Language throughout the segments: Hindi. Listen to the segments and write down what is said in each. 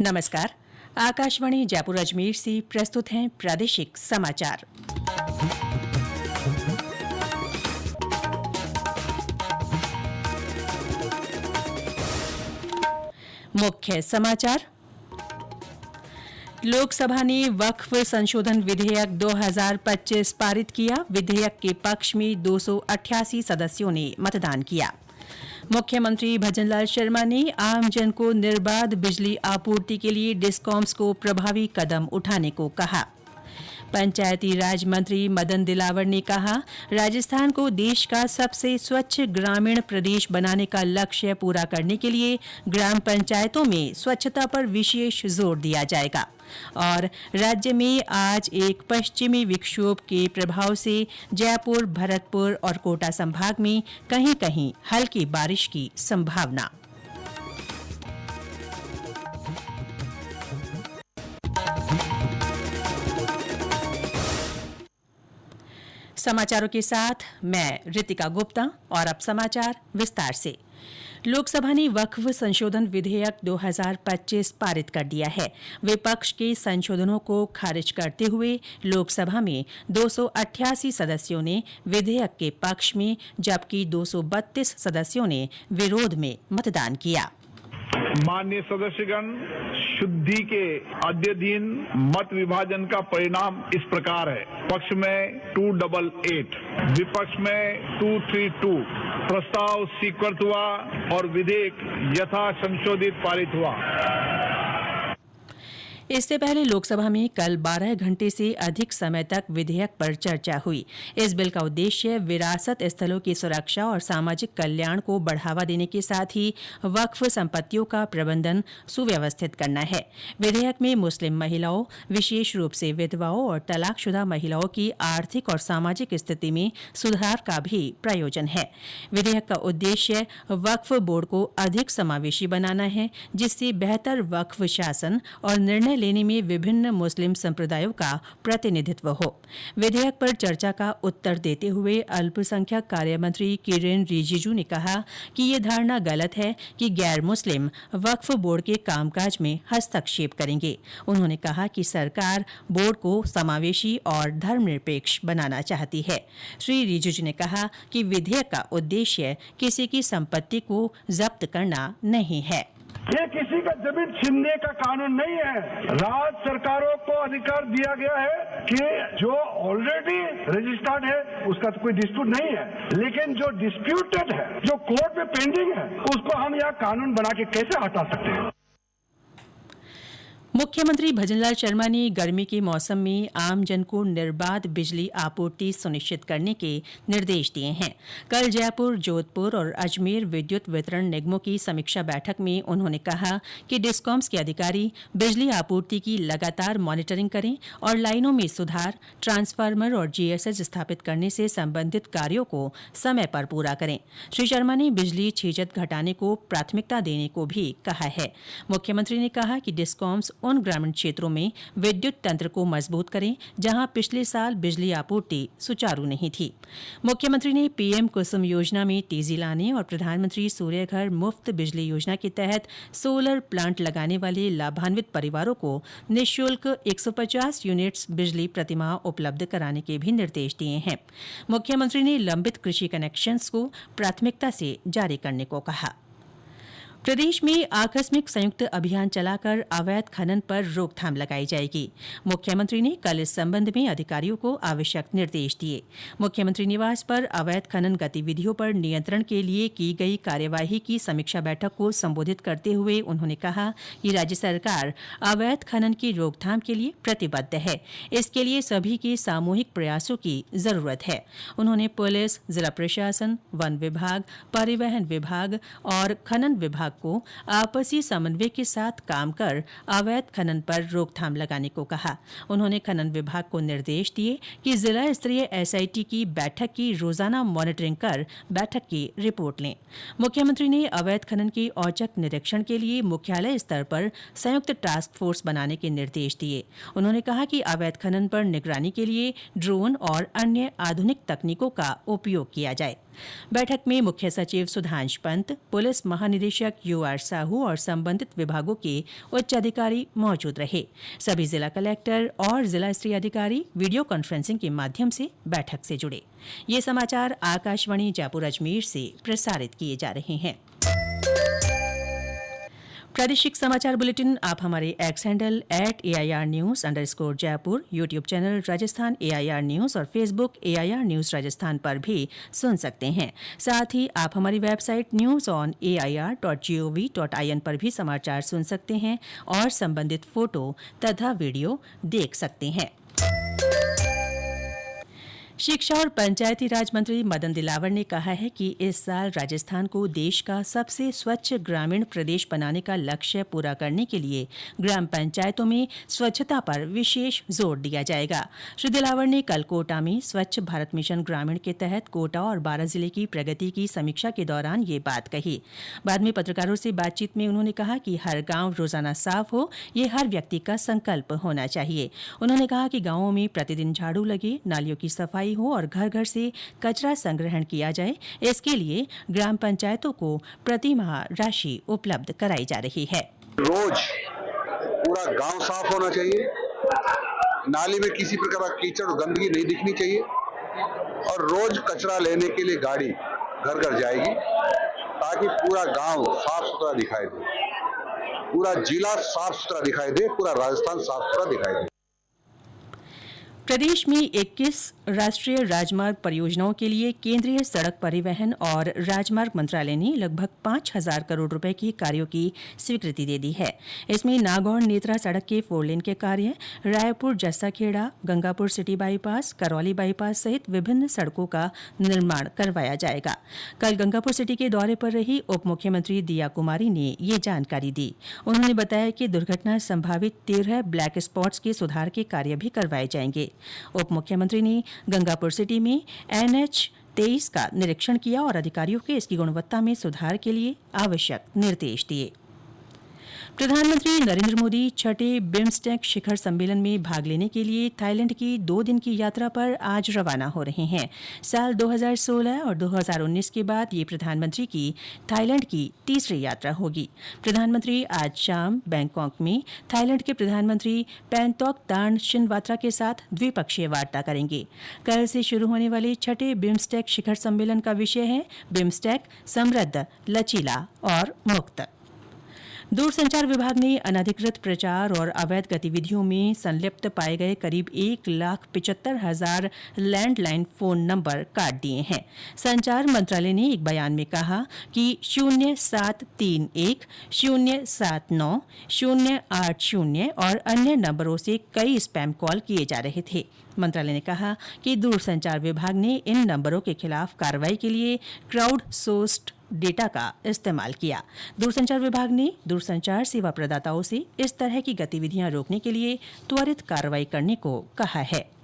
नमस्कार। आकाशवाणी जयपुर अजमेर से प्रस्तुत हैं प्रादेशिक समाचार। मुख्य समाचार। लोकसभा ने वक्फ संशोधन विधेयक 2025 पारित किया। विधेयक के पक्ष में 288 सदस्यों ने मतदान किया। मुख्यमंत्री भजनलाल शर्मा ने आमजन को निर्बाध बिजली आपूर्ति के लिए डिस्कॉम्स को प्रभावी कदम उठाने को कहा। पंचायती राज मंत्री मदन दिलावर ने कहा, राजस्थान को देश का सबसे स्वच्छ ग्रामीण प्रदेश बनाने का लक्ष्य पूरा करने के लिए ग्राम पंचायतों में स्वच्छता पर विशेष जोर दिया जाएगा। और राज्य में आज एक पश्चिमी विक्षोभ के प्रभाव से जयपुर, भरतपुर और कोटा संभाग में कहीं-कहीं हल्की बारिश की संभावना। समाचारों के साथ मैं रितिका गुप्ता और अब समाचार विस्तार से। लोकसभा ने वक्फ संशोधन विधेयक 2025 पारित कर दिया है। विपक्ष के संशोधनों को खारिज करते हुए लोकसभा में 288 सदस्यों ने विधेयक के पक्ष में जबकि 232 सदस्यों ने विरोध में मतदान किया। माननीय सदस्यगण, शुद्धि के अद्यतन मत विभाजन का परिणाम इस प्रकार है। पक्ष में 288, विपक्ष में 232। प्रस्ताव स्वीकृत हुआ और विधेयक यथा संशोधित पारित हुआ। इससे पहले लोकसभा में कल 12 घंटे से अधिक समय तक विधेयक पर चर्चा हुई। इस बिल का उद्देश्य विरासत स्थलों की सुरक्षा और सामाजिक कल्याण को बढ़ावा देने के साथ ही वक्फ संपत्तियों का प्रबंधन सुव्यवस्थित करना है। विधेयक में मुस्लिम महिलाओं, विशेष रूप से विधवाओं और तलाकशुदा महिलाओं की आर्थिक और सामाजिक स्थिति में सुधार का भी प्रयोजन है। विधेयक का उद्देश्य वक्फ बोर्ड को अधिक समावेशी बनाना है, जिससे बेहतर वक्फ शासन और निर्णय लेने में विभिन्न मुस्लिम संप्रदायों का प्रतिनिधित्व हो। विधेयक पर चर्चा का उत्तर देते हुए अल्पसंख्यक कार्य मंत्री किरेन रिजिजू ने कहा कि ये धारणा गलत है कि गैर मुस्लिम वक्फ बोर्ड के कामकाज में हस्तक्षेप करेंगे। उन्होंने कहा कि सरकार बोर्ड को समावेशी और धर्मनिरपेक्ष बनाना चाहती है। श्री रिजिजू ने कहा कि विधेयक का उद्देश्य किसी की संपत्ति को जब्त करना नहीं है। ये किसी का जमीन छीनने का कानून नहीं है। राज्य सरकारों को अधिकार दिया गया है कि जो ऑलरेडी रजिस्टर्ड है उसका तो कोई डिस्प्यूट नहीं है, लेकिन जो डिस्प्यूटेड है, जो कोर्ट में पेंडिंग है, उसको हम यहाँ कानून बना के कैसे हटा सकते हैं। मुख्यमंत्री भजनलाल शर्मा ने गर्मी के मौसम में आमजन को निर्बाध बिजली आपूर्ति सुनिश्चित करने के निर्देश दिए हैं। कल जयपुर, जोधपुर और अजमेर विद्युत वितरण निगमों की समीक्षा बैठक में उन्होंने कहा कि डिस्कॉम्स के अधिकारी बिजली आपूर्ति की लगातार मॉनिटरिंग करें और लाइनों में सुधार, ट्रांसफार्मर और जीएसएच स्थापित करने से संबंधित कार्यों को समय पर पूरा करें। श्री शर्मा ने बिजली छीजत घटाने को प्राथमिकता देने को भी कहा है। मुख्यमंत्री ने कहा कि डिस्कॉम्स उन ग्रामीण क्षेत्रों में विद्युत तंत्र को मजबूत करें जहां पिछले साल बिजली आपूर्ति सुचारू नहीं थी। मुख्यमंत्री ने पीएम कुसुम योजना में तेजी लाने और प्रधानमंत्री सूर्यघर मुफ्त बिजली योजना के तहत सोलर प्लांट लगाने वाले लाभान्वित परिवारों को निःशुल्क 150 यूनिट्स बिजली प्रतिमाह उपलब्ध कराने के भी निर्देश दिए हैं। मुख्यमंत्री ने लंबित कृषि कनेक्शंस को प्राथमिकता से जारी करने को कहा। प्रदेश में आकस्मिक संयुक्त अभियान चलाकर अवैध खनन पर रोकथाम लगाई जाएगी। मुख्यमंत्री ने कल इस संबंध में अधिकारियों को आवश्यक निर्देश दिए। मुख्यमंत्री निवास पर अवैध खनन गतिविधियों पर नियंत्रण के लिए की गई कार्यवाही की समीक्षा बैठक को संबोधित करते हुए उन्होंने कहा कि राज्य सरकार अवैध खनन की रोकथाम के लिए प्रतिबद्ध है। इसके लिए सभी के सामूहिक प्रयासों की जरूरत है। उन्होंने पुलिस, जिला प्रशासन, वन विभाग, परिवहन विभाग और खनन विभाग को आपसी समन्वय के साथ काम कर अवैध खनन पर रोकथाम लगाने को कहा। उन्होंने खनन विभाग को निर्देश दिए कि जिला स्तरीय एसआईटी की बैठक की रोजाना मॉनिटरिंग कर बैठक की रिपोर्ट लें। मुख्यमंत्री ने अवैध खनन के औचक निरीक्षण के लिए मुख्यालय स्तर पर संयुक्त टास्क फोर्स बनाने के निर्देश दिए। उन्होंने कहा कि अवैध खनन पर निगरानी के लिए ड्रोन और अन्य आधुनिक तकनीकों का उपयोग किया जाए। बैठक में मुख्य सचिव सुधांश पंत, पुलिस महानिदेशक UR साहू और संबंधित विभागों के उच्च अधिकारी मौजूद रहे। सभी जिला कलेक्टर और जिला स्तरीय अधिकारी वीडियो कॉन्फ्रेंसिंग के माध्यम से बैठक से जुड़े। ये समाचार आकाशवाणी जयपुर अजमेर से प्रसारित किए जा रहे हैं। प्रादेशिक समाचार बुलेटिन आप हमारे एक्स हैंडल @AIRnews_जयपुर, YouTube channel Rajasthan AIR news और फेसबुक AIR न्यूज राजस्थान पर भी सुन सकते हैं। साथ ही आप हमारी वेबसाइट newsonair.gov.in पर भी समाचार सुन सकते हैं और संबंधित फोटो तथा वीडियो देख सकते हैं। शिक्षा और पंचायती राज मंत्री मदन दिलावर ने कहा है कि इस साल राजस्थान को देश का सबसे स्वच्छ ग्रामीण प्रदेश बनाने का लक्ष्य पूरा करने के लिए ग्राम पंचायतों में स्वच्छता पर विशेष जोर दिया जाएगा। श्री दिलावर ने कल कोटा में स्वच्छ भारत मिशन ग्रामीण के तहत कोटा और बारां जिले की प्रगति की समीक्षा के दौरान ये बात कही। बाद में पत्रकारों से बातचीत में उन्होंने कहा कि हर गांव रोजाना साफ हो, ये हर व्यक्ति का संकल्प होना चाहिए। उन्होंने कहा कि गांवों में प्रतिदिन झाड़ू लगे, नालियों की सफाई हो और घर घर से कचरा संग्रहण किया जाए। इसके लिए ग्राम पंचायतों को प्रति माह राशि उपलब्ध कराई जा रही है। रोज पूरा गांव साफ होना चाहिए, नाली में किसी प्रकार का कीचड़ और गंदगी नहीं दिखनी चाहिए और रोज कचरा लेने के लिए गाड़ी घर घर जाएगी ताकि पूरा गांव साफ सुथरा दिखाई दे, पूरा जिला साफ सुथरा दिखाई दे, पूरा राजस्थान साफ सुथरा दिखाई दे। प्रदेश में 21 राष्ट्रीय राजमार्ग परियोजनाओं के लिए केंद्रीय सड़क परिवहन और राजमार्ग मंत्रालय ने लगभग 5,000 करोड़ रुपए के कार्यों की स्वीकृति दे दी है। इसमें नागौर नेत्रा सड़क के 4 लेन के कार्य, Raipur Jassakhera, Gangapur city bypass, Karauli bypass सहित विभिन्न सड़कों का निर्माण करवाया जाएगा। कल गंगापुर सिटी के दौरे पर रही उप मुख्यमंत्री दिया कुमारी ने ये जानकारी दी। उन्होंने बताया कि दुर्घटना संभावित 13 ब्लैक स्पॉट्स के सुधार के कार्य भी करवाए जाएंगे। उप मुख्यमंत्री ने गंगापुर सिटी में NH-23 का निरीक्षण किया और अधिकारियों के इसकी गुणवत्ता में सुधार के लिए आवश्यक निर्देश दिए। प्रधानमंत्री नरेंद्र मोदी 6ठे बिम्स्टेक शिखर सम्मेलन में भाग लेने के लिए थाईलैंड की 2 दिन की यात्रा पर आज रवाना हो रहे हैं। साल 2016 और 2019 के बाद ये प्रधानमंत्री की थाईलैंड की तीसरी यात्रा होगी। प्रधानमंत्री आज शाम बैंकॉक में थाईलैंड के प्रधानमंत्री पैंतोक तान शिनवात्रा के साथ द्विपक्षीय वार्ता करेंगे। कल से शुरू होने वाले 6ठे बिम्स्टेक शिखर सम्मेलन का विषय है बिम्स्टेक समृद्ध, लचीला और मुक्त। दूरसंचार विभाग ने अनधिकृत प्रचार और अवैध गतिविधियों में संलिप्त पाए गए करीब 1,75,000 लैंडलाइन फोन नंबर काट दिए हैं। संचार मंत्रालय ने एक बयान में कहा कि 0731, 079, 080 और अन्य नंबरों से कई स्पैम कॉल किए जा रहे थे। मंत्रालय ने कहा कि दूरसंचार विभाग ने इन नंबरों के खिलाफ कार्रवाई के लिए क्राउड सोर्स्ड डेटा का इस्तेमाल किया। दूरसंचार विभाग ने दूरसंचार सेवा प्रदाताओं से इस तरह की गतिविधियां रोकने के लिए त्वरित कार्रवाई करने को कहा है।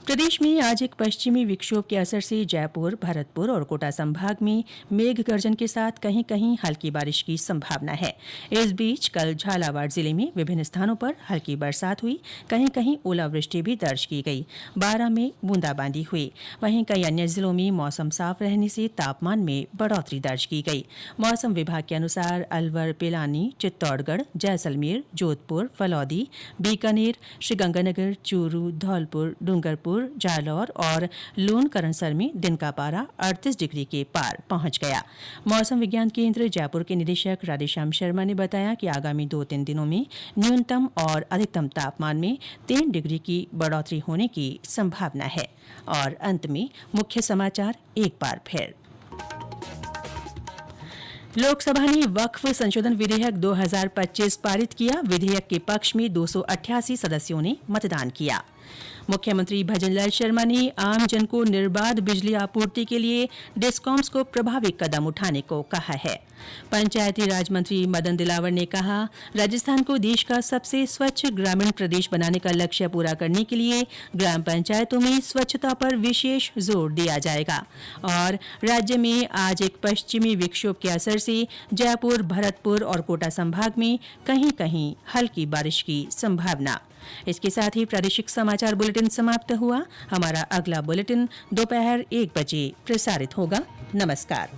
प्रदेश में आज एक पश्चिमी विक्षोभ के असर से जयपुर, भरतपुर और कोटा संभाग में मेघ गर्जन के साथ कहीं कहीं हल्की बारिश की संभावना है। इस बीच कल झालावाड़ जिले में विभिन्न स्थानों पर हल्की बरसात हुई, कहीं कहीं ओलावृष्टि भी दर्ज की गई। बारां में बूंदाबांदी हुई। वहीं कई अन्य जिलों में मौसम साफ रहने से तापमान में बढ़ोतरी दर्ज की गई। मौसम विभाग के अनुसार अलवर, पिलानी, चित्तौड़गढ़, जैसलमेर, जोधपुर, फलौदी, बीकानेर, श्रीगंगानगर, चूरू, धौलपुर, डूंगरपुर, जालौर और लूणकरणसर में दिन का पारा 38 डिग्री के पार पहुंच गया। मौसम विज्ञान केंद्र जयपुर के निदेशक राधेश्याम शर्मा ने बताया कि आगामी 2-3 दिनों में न्यूनतम और अधिकतम तापमान में 3 डिग्री की बढ़ोतरी होने की संभावना है। और अंत में मुख्य समाचार एक बार फिर। लोकसभा ने वक्फ संशोधन विधेयक 2025 पारित किया। विधेयक के पक्ष में 288 सदस्यों ने मतदान किया। मुख्यमंत्री भजनलाल शर्मा ने आमजन को निर्बाध बिजली आपूर्ति के लिए डिस्कॉम्स को प्रभावी कदम उठाने को कहा है। पंचायती राज मंत्री मदन दिलावर ने कहा, राजस्थान को देश का सबसे स्वच्छ ग्रामीण प्रदेश बनाने का लक्ष्य पूरा करने के लिए ग्राम पंचायतों में स्वच्छता पर विशेष जोर दिया जाएगा। और राज्य में आज एक पश्चिमी विक्षोभ के असर से जयपुर, भरतपुर और कोटा संभाग में कहीं कहीं हल्की बारिश की संभावना। इसके साथ ही प्रादेशिक समाचार बुलेटिन समाप्त हुआ। हमारा अगला बुलेटिन दोपहर 1 बजे प्रसारित होगा। नमस्कार।